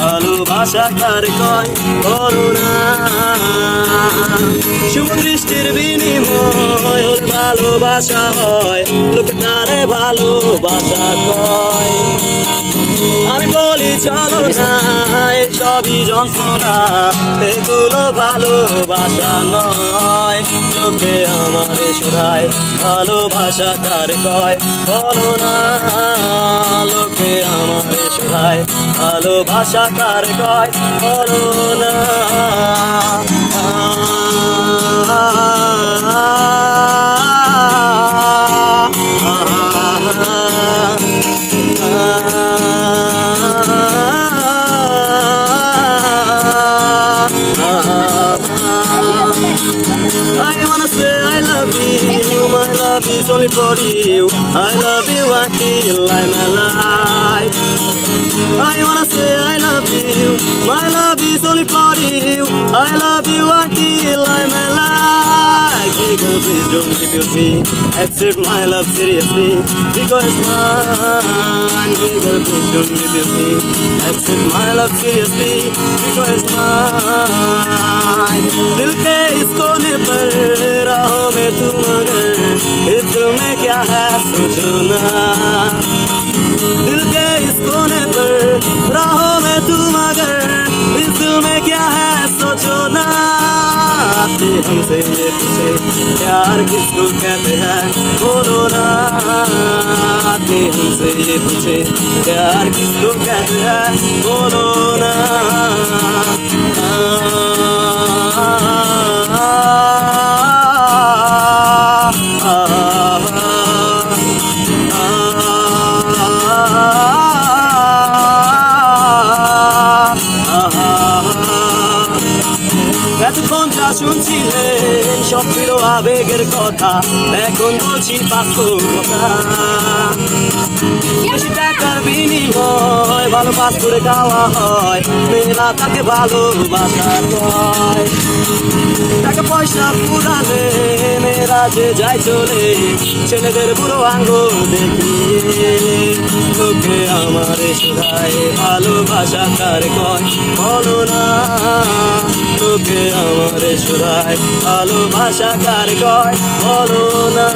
ভালোবাসা কার কয় বলো না। শুভ দৃষ্টির বিনিময় ওর ভালোবাসা হয়, লোকে তারে ভালোবাসা কয়। আমি বলি চলো না, সবই যন্ত্রণা, এগুলো ভালোবাসা নয়। লোকে আমারে শোনায় ভালোবাসা কার কয় বলো না। লোকে আমারে শোনায় ভালোবাসা কার কয় বলো না। I wanna say I love you, my love is only for you. I love you until I'm alive. I wanna say I love you, my love is only for you. I love you until I'm alive. Hey girl, please don't refuse me, accept my love seriously, because mine. Hey girl, please don't refuse me, accept my love seriously, because mine. दिल के इस कोने पर राहों में तू मगर, इस दिल में क्या है सोचो ना। दिल के इस कोने पर राहों में तू मगर, इस दिल में क्या है सोचो ना। आते हमसे ये पूछे प्यार किसको कहते हैं बोलो ना। आते हमसे ये पूछे प्यार किसको कहते हैं बोलो ना। এতক্ষণ যা শুনছিলেন সব ছিল আবেগের কথা, এখন বলছি বাস্তবতা। বেশি টাকার বিনিময় ভালো পাস করে খাওয়া হয়, মেয়েরা তাকে ভালোবাসা কয়। টাকা পয়সা পুরালে মেয়েরা যে যায় চলে, ছেলেদের বুড়ো আঙ্গুল দেখিয়ে। লোকে আমারে শোধায় ভালোবাসা কার কয় বলো না। লোকে আমারে শোধায় ভালোবাসা কার কয় বলো না।